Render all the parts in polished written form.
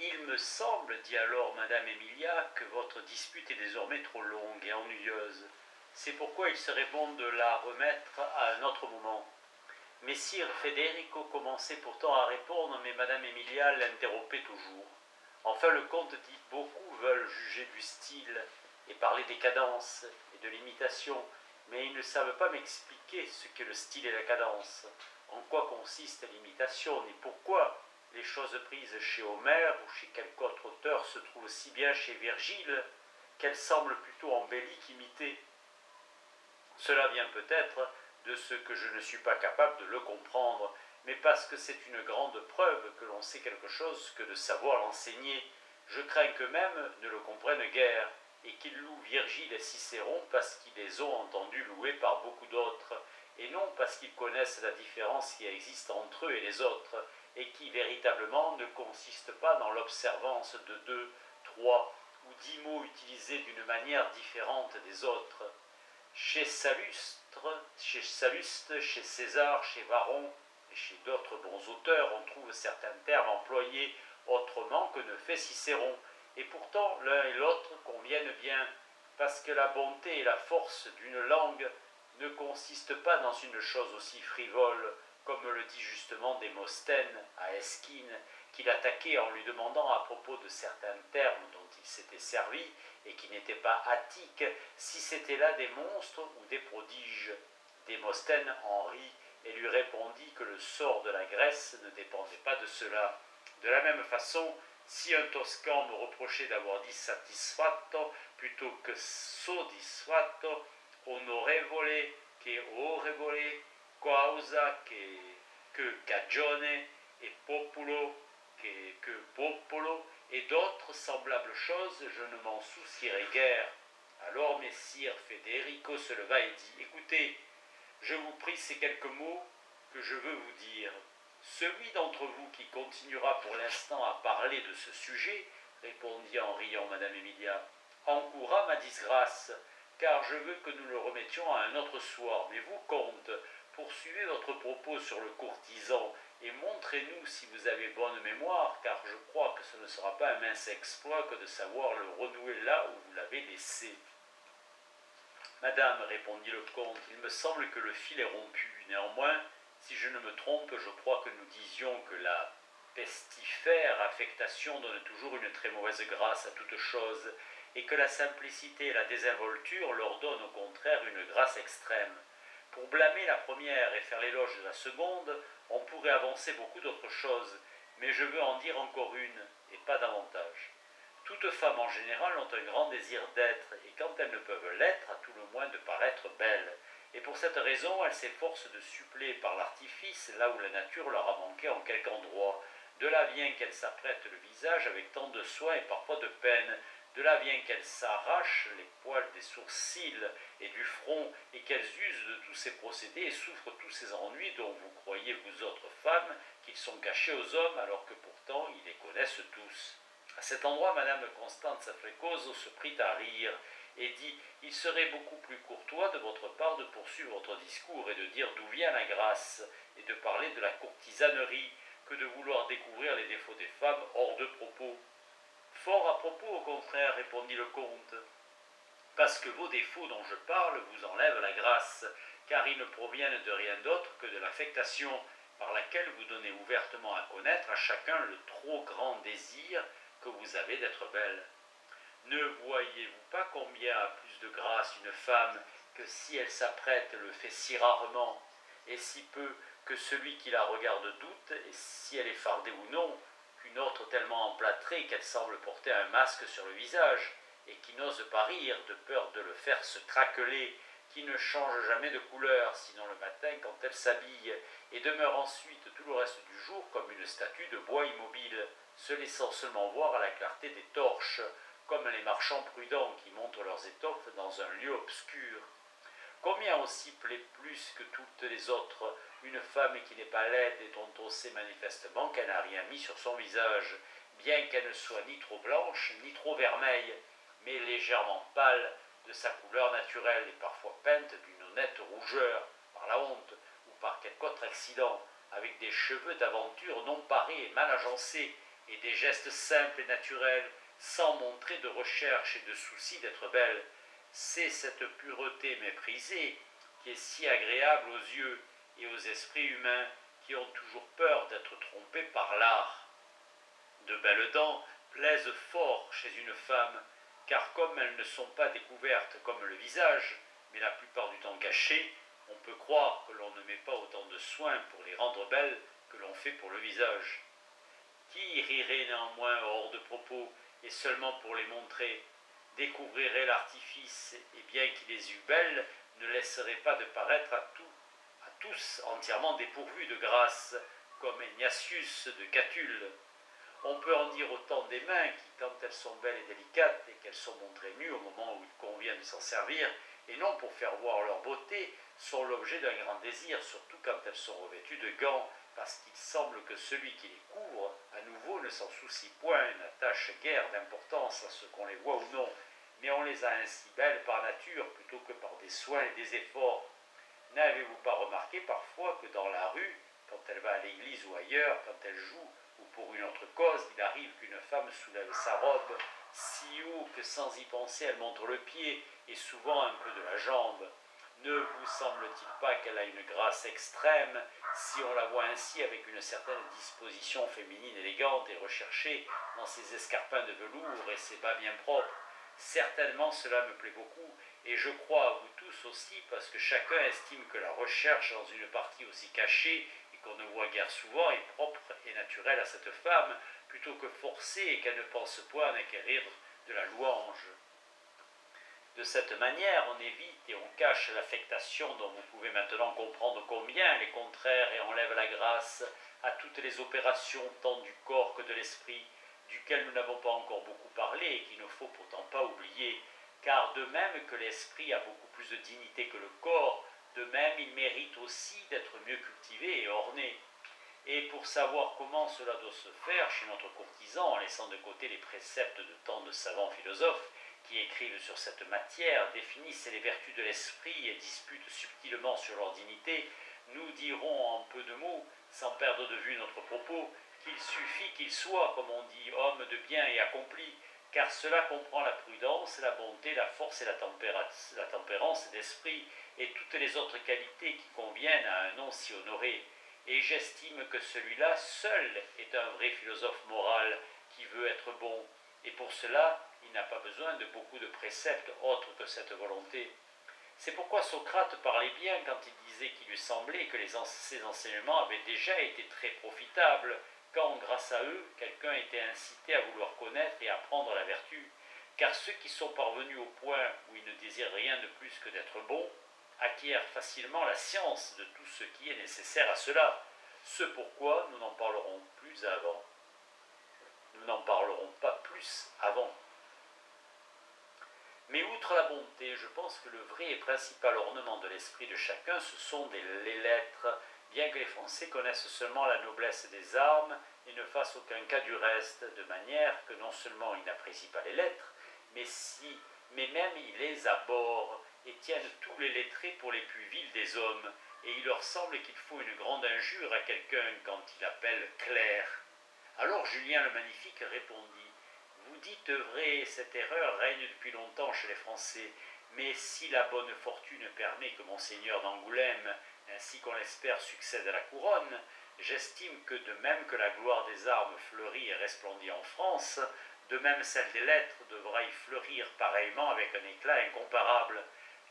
Il me semble, dit alors madame Emilia, que votre dispute est désormais trop longue et ennuyeuse. C'est pourquoi il serait bon de la remettre à un autre moment. Messire Federico commençait pourtant à répondre, mais madame Emilia l'interrompait toujours. Enfin, le comte dit « Beaucoup veulent juger du style et parler des cadences et de l'imitation, mais ils ne savent pas m'expliquer ce qu'est le style et la cadence, en quoi consiste l'imitation, ni pourquoi les choses prises chez Homère ou chez quelque autre auteur se trouvent si bien chez Virgile qu'elles semblent plutôt embellies qu'imitées. Cela vient peut-être de ce que je ne suis pas capable de le comprendre, mais parce que c'est une grande preuve que l'on sait quelque chose que de savoir l'enseigner. Je crains qu'eux-mêmes ne le comprennent guère, et qu'ils louent Virgile et Cicéron parce qu'ils les ont entendus louer par beaucoup d'autres, et non parce qu'ils connaissent la différence qui existe entre eux et les autres, et qui véritablement ne consiste pas dans l'observance de 2, 3 ou 10 mots utilisés d'une manière différente des autres. Chez Salluste, chez César, chez Varron et chez d'autres bons auteurs, on trouve certains termes employés autrement que ne fait Cicéron, et pourtant l'un et l'autre conviennent bien, parce que la bonté et la force d'une langue ne consistent pas dans une chose aussi frivole, comme le dit justement Démosthène à Eschine, qu'il attaquait en lui demandant à propos de certains termes dont il s'était servi et qui n'étaient pas attiques, si c'étaient là des monstres ou des prodiges. Démosthène en rit et lui répondit que le sort de la Grèce ne dépendait pas de cela. De la même façon, si un Toscan me reprochait d'avoir dit satisfatto plutôt que soddisfatto, onorevole che orevole, causa que cagione, et populo que popolo, et d'autres semblables choses, je ne m'en soucierai guère. Alors messire Federico se leva et dit « Écoutez, je vous prie ces quelques mots que je veux vous dire. Celui d'entre vous qui continuera pour l'instant à parler de ce sujet, répondit en riant madame Emilia, encourra ma disgrâce, car je veux que nous le remettions à un autre soir. Mais vous, comte, poursuivez votre propos sur le courtisan et montrez-nous si vous avez bonne mémoire, car je crois que ce ne sera pas un mince exploit que de savoir le renouer là où vous l'avez laissé. Madame, répondit le comte, il me semble que le fil est rompu. Néanmoins, si je ne me trompe, je crois que nous disions que la pestifère affectation donne toujours une très mauvaise grâce à toute chose, et que la simplicité et la désinvolture leur donnent au contraire une grâce extrême. Pour blâmer la première et faire l'éloge de la seconde, on pourrait avancer beaucoup d'autres choses, mais je veux en dire encore une, et pas davantage. Toutes femmes en général ont un grand désir d'être, et quand elles ne peuvent l'être, à tout le moins de paraître belles. Et pour cette raison, elles s'efforcent de suppléer par l'artifice là où la nature leur a manqué en quelque endroit. De là vient qu'elles s'apprêtent le visage avec tant de soin et parfois de peine. De là vient qu'elles s'arrachent les poils des sourcils et du front, et qu'elles usent de tous ces procédés et souffrent tous ces ennuis dont vous croyez, vous autres femmes, qu'ils sont cachés aux hommes, alors que pourtant ils les connaissent tous. À cet endroit, madame Constanza Frecoso se prit à rire et dit « Il serait beaucoup plus courtois de votre part de poursuivre votre discours et de dire d'où vient la grâce et de parler de la courtisanerie que de vouloir découvrir les défauts des femmes hors de propos. » Fort à propos, au contraire, répondit le comte, parce que vos défauts dont je parle vous enlèvent la grâce, car ils ne proviennent de rien d'autre que de l'affectation par laquelle vous donnez ouvertement à connaître à chacun le trop grand désir que vous avez d'être belle. Ne voyez-vous pas combien a plus de grâce une femme que si elle s'apprête le fait si rarement, et si peu que celui qui la regarde doute, et si elle est fardée ou non, qu'une autre tellement emplâtrée qu'elle semble porter un masque sur le visage, et qui n'ose pas rire de peur de le faire se craqueler, qui ne change jamais de couleur, sinon le matin quand elle s'habille, et demeure ensuite tout le reste du jour comme une statue de bois immobile, se laissant seulement voir à la clarté des torches, comme les marchands prudents qui montrent leurs étoffes dans un lieu obscur. Combien aussi plaît plus que toutes les autres une femme qui n'est pas laide et dont on sait manifestement qu'elle n'a rien mis sur son visage, bien qu'elle ne soit ni trop blanche ni trop vermeille, mais légèrement pâle de sa couleur naturelle et parfois peinte d'une honnête rougeur par la honte ou par quelque autre accident, avec des cheveux d'aventure non parés et mal agencés, et des gestes simples et naturels, sans montrer de recherche et de souci d'être belle. C'est cette pureté méprisée qui est si agréable aux yeux et aux esprits humains qui ont toujours peur d'être trompés par l'art. De belles dents plaisent fort chez une femme, car comme elles ne sont pas découvertes comme le visage, mais la plupart du temps cachées, on peut croire que l'on ne met pas autant de soin pour les rendre belles que l'on fait pour le visage. Qui rirait néanmoins hors de propos et seulement pour les montrer, découvrirait l'artifice et bien qu'il les eût belles, ne laisserait pas de paraître à tous entièrement dépourvus de grâce, comme Ignatius de Catulle. On peut en dire autant des mains qui, quand elles sont belles et délicates et qu'elles sont montrées nues au moment où il convient de s'en servir, et non pour faire voir leur beauté, sont l'objet d'un grand désir, surtout quand elles sont revêtues de gants, parce qu'il semble que celui qui les couvre, à nouveau, ne s'en soucie point et n'attache guère d'importance à ce qu'on les voit ou non, mais on les a ainsi belles par nature plutôt que par des soins et des efforts. N'avez-vous pas remarqué parfois que dans la rue, quand elle va à l'église ou ailleurs, quand elle joue, ou pour une autre cause, il arrive qu'une femme soulève sa robe si haut que sans y penser elle montre le pied et souvent un peu de la jambe. Ne vous semble-t-il pas qu'elle a une grâce extrême si on la voit ainsi avec une certaine disposition féminine élégante et recherchée dans ses escarpins de velours et ses bas bien propres? Certainement cela me plaît beaucoup et je crois à vous tous aussi parce que chacun estime que la recherche dans une partie aussi cachée qu'on ne voit guère souvent est propre et naturelle à cette femme, plutôt que forcée et qu'elle ne pense point à acquérir de la louange. De cette manière, on évite et on cache l'affectation dont vous pouvez maintenant comprendre combien elle est contraire et enlève la grâce à toutes les opérations tant du corps que de l'esprit, duquel nous n'avons pas encore beaucoup parlé et qu'il ne faut pourtant pas oublier, car de même que l'esprit a beaucoup plus de dignité que le corps, de même, il mérite aussi d'être mieux cultivé et orné. Et pour savoir comment cela doit se faire chez notre courtisan, en laissant de côté les préceptes de tant de savants philosophes qui écrivent sur cette matière, définissent les vertus de l'esprit et disputent subtilement sur leur dignité, nous dirons en peu de mots, sans perdre de vue notre propos, qu'il suffit qu'il soit, comme on dit, homme de bien et accompli, car cela comprend la prudence, la bonté, la force et la tempérance d'esprit, et toutes les autres qualités qui conviennent à un nom si honoré. Et j'estime que celui-là seul est un vrai philosophe moral qui veut être bon, et pour cela, il n'a pas besoin de beaucoup de préceptes autres que cette volonté. C'est pourquoi Socrate parlait bien quand il disait qu'il lui semblait que ses enseignements avaient déjà été très profitables, quand, grâce à eux, quelqu'un était incité à vouloir connaître et apprendre la vertu. Car ceux qui sont parvenus au point où ils ne désirent rien de plus que d'être bons, acquièrent facilement la science de tout ce qui est nécessaire à cela, ce pourquoi nous n'en parlerons plus avant. Nous n'en parlerons pas plus avant. Mais outre la bonté, je pense que le vrai et principal ornement de l'esprit de chacun, ce sont les lettres, bien que les Français connaissent seulement la noblesse des armes et ne fassent aucun cas du reste, de manière que non seulement ils n'apprécient pas les lettres, mais même ils les abhorrent et tiennent tous les lettrés pour les plus vils des hommes, et il leur semble qu'il faut une grande injure à quelqu'un quand il appelle clerc. Alors Julien le Magnifique répondit: vous dites vrai, cette erreur règne depuis longtemps chez les Français, mais si la bonne fortune permet que Monseigneur d'Angoulême, ainsi qu'on l'espère, succède à la couronne, j'estime que de même que la gloire des armes fleurit et resplendit en France, de même celle des lettres devra y fleurir pareillement avec un éclat incomparable,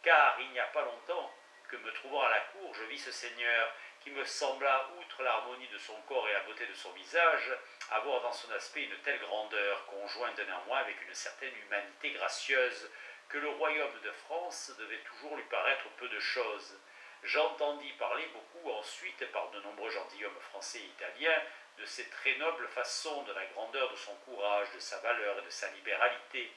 car il n'y a pas longtemps que, me trouvant à la cour, je vis ce seigneur qui me sembla, outre l'harmonie de son corps et la beauté de son visage, avoir dans son aspect une telle grandeur, conjointe néanmoins avec une certaine humanité gracieuse, que le royaume de France devait toujours lui paraître peu de choses. J'entendis parler beaucoup ensuite par de nombreux gentilshommes français et italiens de ses très nobles façons, de la grandeur de son courage, de sa valeur et de sa libéralité.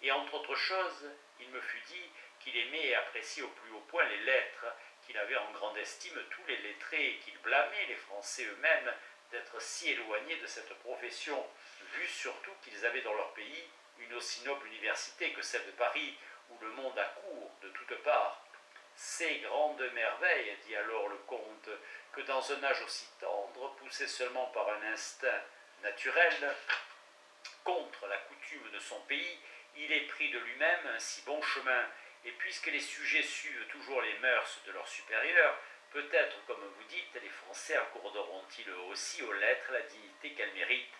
Et entre autres choses, il me fut dit qu'il aimait et appréciait au plus haut point les lettres, qu'il avait en grande estime tous les lettrés et qu'il blâmait les Français eux-mêmes d'être si éloignés de cette profession, vu surtout qu'ils avaient dans leur pays une aussi noble université que celle de Paris, où le monde accourt de toutes parts. C'est grande merveille, dit alors le comte, que dans un âge aussi tendre, poussé seulement par un instinct naturel, contre la coutume de son pays, il est pris de lui-même un si bon chemin. Et puisque les sujets suivent toujours les mœurs de leurs supérieurs, peut-être, comme vous dites, les Français accorderont-ils aussi aux lettres la dignité qu'elles méritent.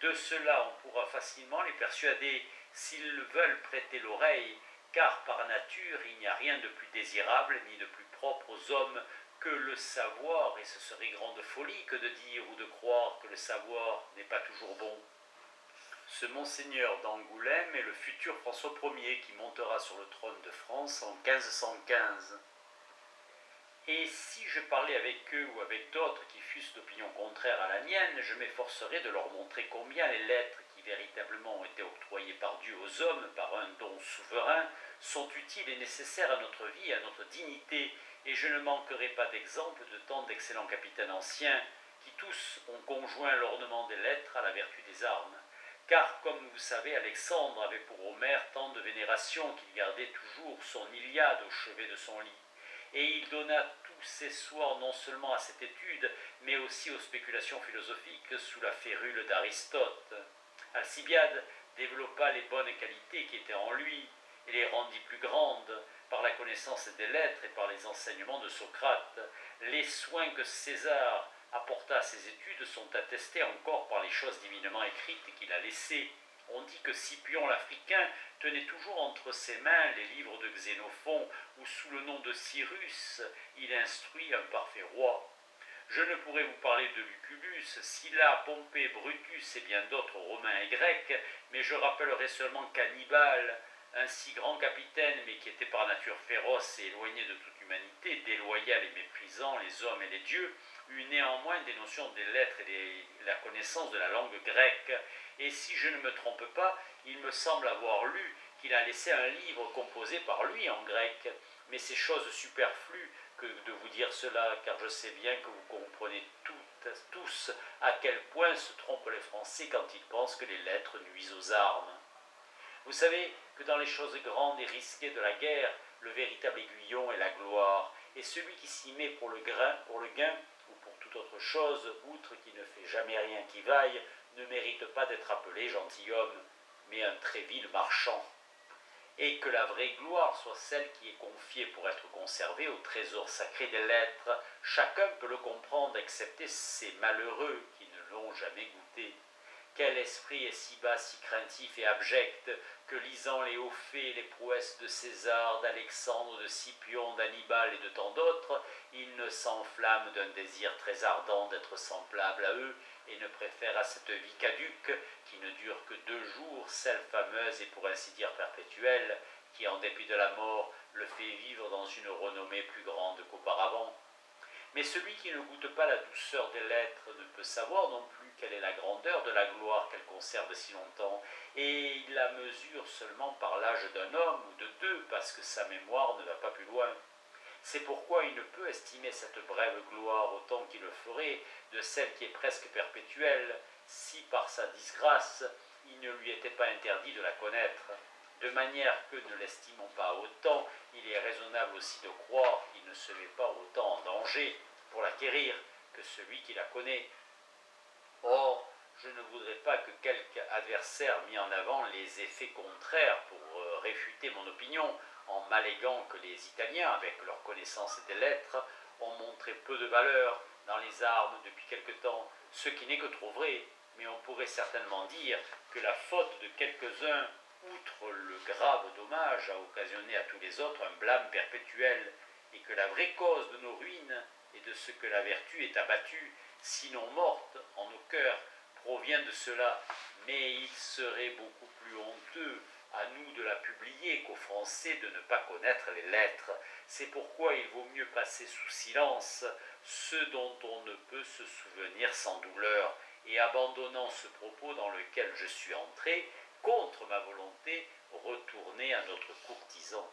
De cela, on pourra facilement les persuader s'ils veulent prêter l'oreille, car par nature, il n'y a rien de plus désirable ni de plus propre aux hommes que le savoir, et ce serait grande folie que de dire ou de croire que le savoir n'est pas toujours bon. Ce monseigneur d'Angoulême est le futur François Ier qui montera sur le trône de France en 1515. Et si je parlais avec eux ou avec d'autres qui fussent d'opinion contraire à la mienne, je m'efforcerais de leur montrer combien les lettres qui véritablement ont été octroyées par Dieu aux hommes par un don souverain sont utiles et nécessaires à notre vie et à notre dignité, et je ne manquerai pas d'exemples de tant d'excellents capitaines anciens qui tous ont conjoint l'ornement des lettres à la vertu des armes. Car, comme vous savez, Alexandre avait pour Homère tant de vénération qu'il gardait toujours son Iliade au chevet de son lit. Et il donna tous ses soirs non seulement à cette étude, mais aussi aux spéculations philosophiques sous la férule d'Aristote. Alcibiade développa les bonnes qualités qui étaient en lui, et les rendit plus grandes, par la connaissance des lettres et par les enseignements de Socrate. Les soins que César apporta à ses études sont attestés encore par les choses divinement écrites qu'il a laissées. On dit que Scipion l'Africain tenait toujours entre ses mains les livres de Xénophon, où sous le nom de Cyrus, il instruit un parfait roi. Je ne pourrais vous parler de Lucullus, Sylla, Pompée, Brutus et bien d'autres Romains et Grecs, mais je rappellerai seulement qu'Hannibal, un si grand capitaine, mais qui était par nature féroce et éloigné de toute humanité, déloyal et méprisant les hommes et les dieux, eut néanmoins des notions des lettres et la connaissance de la langue grecque. Et si je ne me trompe pas, il me semble avoir lu qu'il a laissé un livre composé par lui en grec. Mais c'est chose superflue que de vous dire cela, car je sais bien que vous comprenez tous à quel point se trompent les Français quand ils pensent que les lettres nuisent aux armes. Vous savez que dans les choses grandes et risquées de la guerre, le véritable aiguillon est la gloire, et celui qui s'y met pour le gain, ou pour toute autre chose, outre qui ne fait jamais rien qui vaille, ne mérite pas d'être appelé gentilhomme, mais un très vil marchand. Et que la vraie gloire soit celle qui est confiée pour être conservée au trésor sacré des lettres, chacun peut le comprendre, excepté ces malheureux qui ne l'ont jamais goûté. Quel esprit est si bas, si craintif et abject, que lisant les hauts faits et les prouesses de César, d'Alexandre, de Scipion, d'Hannibal et de tant d'autres, il ne s'enflamme d'un désir très ardent d'être semblable à eux, et ne préfère à cette vie caduque, qui ne dure que 2 jours, celle fameuse et pour ainsi dire perpétuelle, qui en dépit de la mort le fait vivre dans une renommée plus grande qu'auparavant. Mais celui qui ne goûte pas la douceur des lettres ne peut savoir non plus quelle est la grandeur de la gloire qu'elle conserve si longtemps, et il la mesure seulement par l'âge d'un homme ou de 2, parce que sa mémoire ne va pas plus loin. C'est pourquoi il ne peut estimer cette brève gloire autant qu'il le ferait de celle qui est presque perpétuelle, si par sa disgrâce il ne lui était pas interdit de la connaître. De manière que, ne l'estimant pas autant, il est raisonnable aussi de croire qu'il ne se met pas autant en danger pour l'acquérir que celui qui la connaît. Or, je ne voudrais pas que quelque adversaire mis en avant les effets contraires pour réfuter mon opinion, en m'alléguant que les Italiens, avec leur connaissance des lettres, ont montré peu de valeur dans les armes depuis quelque temps, ce qui n'est que trop vrai, mais on pourrait certainement dire que la faute de quelques-uns, outre le grave dommage, a occasionné à tous les autres un blâme perpétuel, et que la vraie cause de nos ruines et de ce que la vertu est abattue, sinon morte, en nos cœurs, provient de cela, mais il serait beaucoup plus honteux à nous de la publier qu'aux Français de ne pas connaître les lettres. C'est pourquoi il vaut mieux passer sous silence ce dont on ne peut se souvenir sans douleur, et abandonnant ce propos dans lequel je suis entré, contre ma volonté, retourner à notre courtisan.